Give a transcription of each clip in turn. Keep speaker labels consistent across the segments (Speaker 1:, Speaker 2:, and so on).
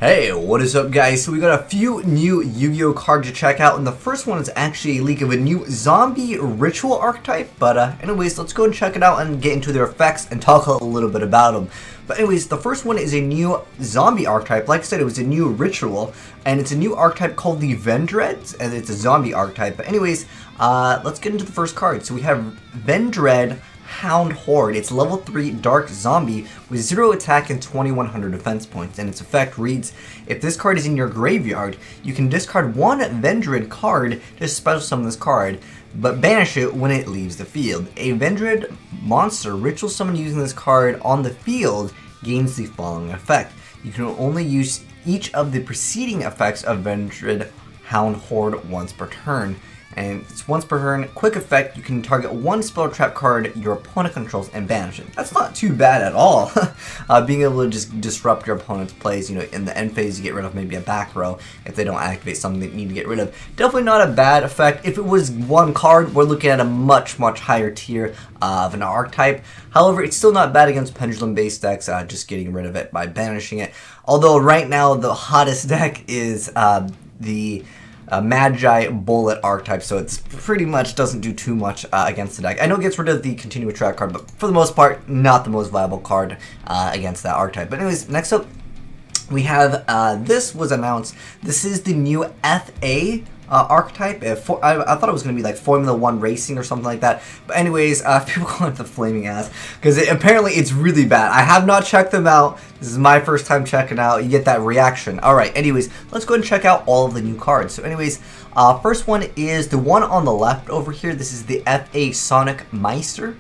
Speaker 1: Hey, what is up guys? So we got a few new Yu-Gi-Oh cards to check out, and the first one is actually a leak of a new zombie ritual archetype, but anyways, let's go and check it out and get into their effects and talk a little bit about them. But anyways, the first one is a new zombie archetype. Like I said, it was a new ritual, and it's a new archetype called the Vendread, and it's a zombie archetype. But anyways, let's get into the first card. So we have Vendread Hound Horde. It's level 3 dark zombie with 0 attack and 2100 defense points, and its effect reads: if this card is in your graveyard, you can discard one Vendread card to special summon this card, but banish it when it leaves the field. A Vendread monster ritual summon using this card on the field gains the following effect. You can only use each of the preceding effects of Vendread Hound Horde once per turn. And it's once per turn, quick effect, you can target one spell trap card your opponent controls and banish it. That's not too bad at all. Being able to just disrupt your opponent's plays, you know, in the end phase you get rid of maybe a back row if they don't activate something they need to get rid of. Definitely not a bad effect. If it was one card, we're looking at a much higher tier of an archetype. However, it's still not bad against pendulum based decks, just getting rid of it by banishing it. Although right now the hottest deck is the Magi Bullet archetype, so it's pretty much doesn't do too much against the deck. I know it gets rid of the continuous track card, but for the most part, not the most viable card against that archetype. But anyways, next up, we have, this was announced. This is the new FA archetype. I thought it was going to be like Formula 1 racing or something like that. But anyways, people call it the flaming ass because apparently it's really bad. I have not checked them out. This is my first time checking out. You get that reaction. Alright, anyways, let's go ahead and check out all of the new cards. So anyways, first one is the one on the left over here. This is the FA Sonic Meister.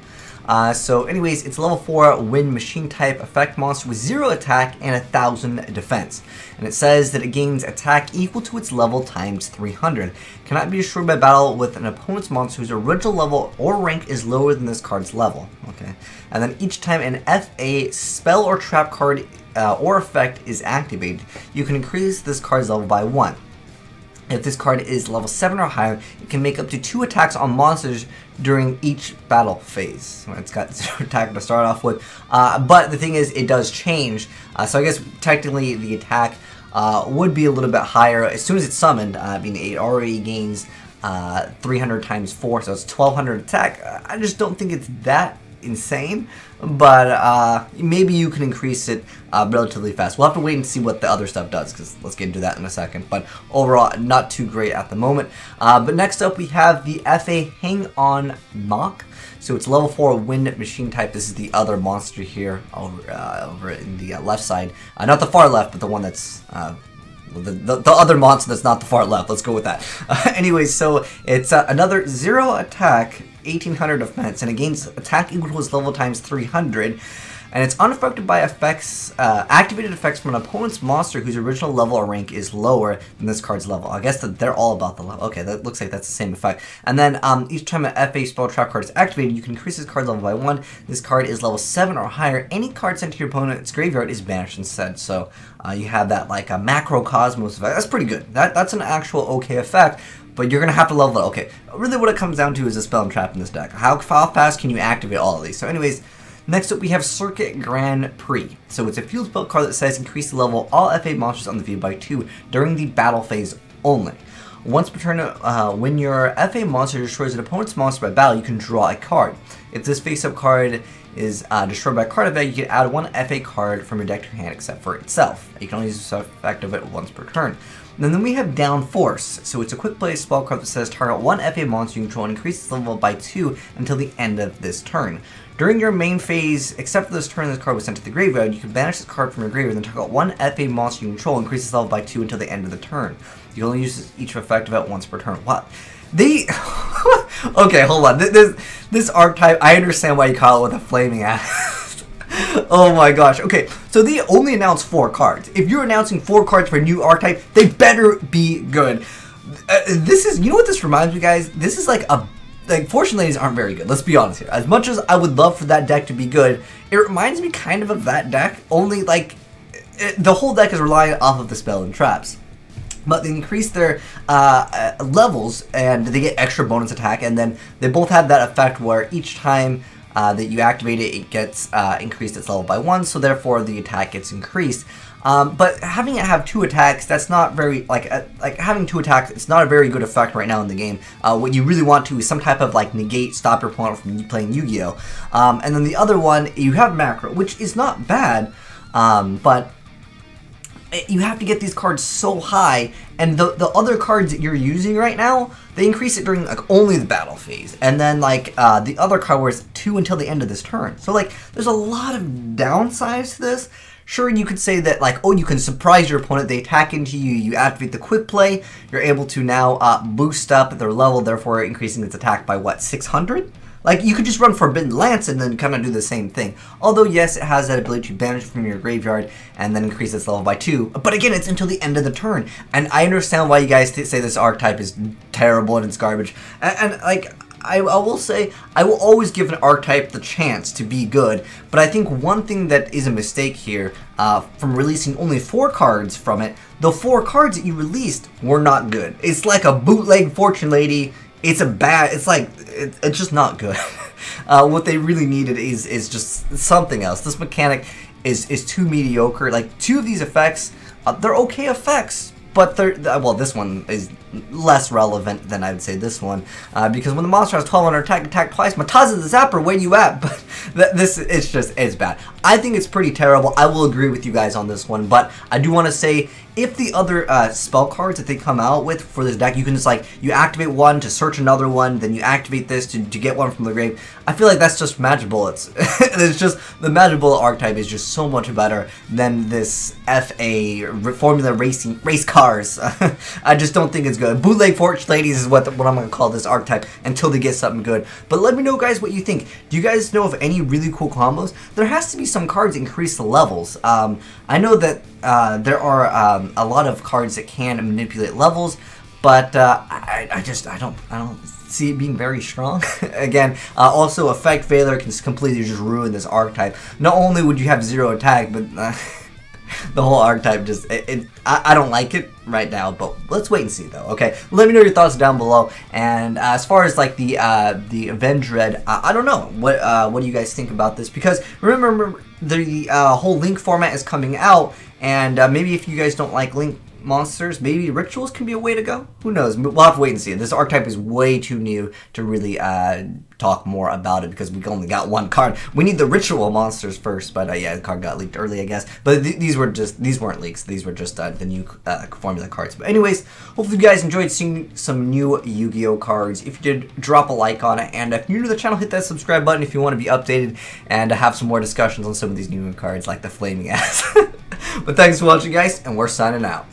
Speaker 1: So anyways, it's level 4 wind machine type effect monster with 0 attack and 1000 defense. And it says that it gains attack equal to its level times 300. Cannot be destroyed by battle with an opponent's monster whose original level or rank is lower than this card's level. Okay. And then each time an FA spell or trap card or effect is activated, you can increase this card's level by 1. If this card is level 7 or higher, it can make up to 2 attacks on monsters during each battle phase. It's got 0 attack to start off with, but the thing is, it does change. So I guess technically the attack would be a little bit higher as soon as it's summoned. Being it already gains 300 times 4, so it's 1200 attack. I just don't think it's that insane, but maybe you can increase it relatively fast. We'll have to wait and see what the other stuff does, because let's get into that in a second. But overall, not too great at the moment. But next up, we have the FA Hang On Mock. So it's level 4 wind machine type. This is the other monster here over in the left side. Not the far left, but the one that's the other monster that's not the far left. Let's go with that. Anyways, so it's another 0 attack, 1800 defense, and it gains attack equal to its level times 300, and it's unaffected by effects, activated effects from an opponent's monster whose original level or rank is lower than this card's level. I guess that they're all about the level. Okay, that looks like that's the same effect. And then each time an FA spell trap card is activated, you can increase this card's level by 1. This card is level 7 or higher. Any card sent to your opponent's graveyard is banished instead. So you have that like a macrocosmos effect. That's pretty good. That's an actual okay effect. But you're going to have to level it. Okay, really what it comes down to is a spell and trap in this deck. How fast can you activate all of these? So anyways, next up we have Circuit Grand Prix. So it's a field spell card that says increase the level of all FA monsters on the field by 2 during the battle phase only. Once per turn, when your FA monster destroys an opponent's monster by battle, you can draw a card. If this face-up card is destroyed by a card effect, you can add 1 FA card from your deck to your hand except for itself. You can only use the effect of it once per turn. And then we have Down Force. So it's a quick play spell card that says target 1 FA monster you control and increase its level by 2 until the end of this turn. During your main phase, except for this turn this card was sent to the graveyard, you can banish this card from your graveyard and then target 1 FA monster you control and increase its level by 2 until the end of the turn. You can only use each effect of it once per turn. What? They... Okay, hold on. This archetype, I understand why you call it with a flaming ass. Oh my gosh. Okay, so they only announced 4 cards. If you're announcing 4 cards for a new archetype, they better be good. This is, you know what this reminds me, guys? This is like Fortune Ladies aren't very good. Let's be honest here. As much as I would love for that deck to be good, it reminds me kind of that deck, only like the whole deck is relying off of the spell and traps. But they increase their levels and they get extra bonus attack, and then they both have that effect where each time that you activate it, it gets increased its level by 1, so therefore the attack gets increased. But having it have 2 attacks, that's not very, like having 2 attacks, it's not a very good effect right now in the game. What you really want to is some type of, like, negate, stop your opponent from playing Yu-Gi-Oh! And then the other one, you have macro, which is not bad, but you have to get these cards so high, and the other cards that you're using right now, they increase it during, like, only the battle phase, and then, like, the other card wears 2 until the end of this turn. So, like, there's a lot of downsides to this. Sure, you could say that, like, oh, you can surprise your opponent, they attack into you, you activate the quick play, you're able to now boost up their level, therefore increasing its attack by, what, 600? Like, you could just run Forbidden Lance and then kind of do the same thing. Although, yes, it has that ability to banish it from your graveyard and then increase its level by 2. But again, it's until the end of the turn. And I understand why you guys say this archetype is terrible and it's garbage. And like, I will say, I will always give an archetype the chance to be good, but I think one thing that is a mistake here, from releasing only 4 cards from it, the 4 cards that you released were not good. It's like a bootleg Fortune Lady. It's it's just not good. What they really needed is just something else. This mechanic is too mediocre. Like, 2 of these effects, they're okay effects, but well, this one is less relevant than I would say this one, because when the monster has 1200 attack twice, Mataza the Zapper, where you at? But it's bad. I think it's pretty terrible. I will agree with you guys on this one, but I do want to say, if the other spell cards that they come out with for this deck, you can just, like, you activate one to search another one, then you activate this to get one from the grave. I feel like that's just magic bullets. It's just, the magic bullet archetype is just so much better than this FA formula race cars. I just don't think it's good. Bootleg Fortune Ladies is what I'm going to call this archetype until they get something good. But let me know, guys, what you think. Do you guys know of any really cool combos? There has to be some cards that increase the levels. I know that there are a lot of cards that can manipulate levels, but I don't see it being very strong. Again, also Effect Failure can completely just ruin this archetype. Not only would you have 0 attack, but the whole archetype just, I don't like it right now, but let's wait and see though. Okay, let me know your thoughts down below. And as far as, like, the Avenge Red, I don't know what do you guys think about this, because remember the whole Link format is coming out, and maybe if you guys don't like Link monsters, maybe rituals can be a way to go. Who knows? We'll have to wait and see. This archetype is way too new to really talk more about it, because we only got 1 card. We need the ritual monsters first, but yeah, the card got leaked early, I guess. But these weren't leaks. These were just the new formula cards. But anyways, hopefully you guys enjoyed seeing some new Yu-Gi-Oh cards. If you did, drop a like on it, and if you're new to the channel, hit that subscribe button if you want to be updated and have some more discussions on some of these new cards, like the Flaming Ass. But thanks for watching, guys, and we're signing out.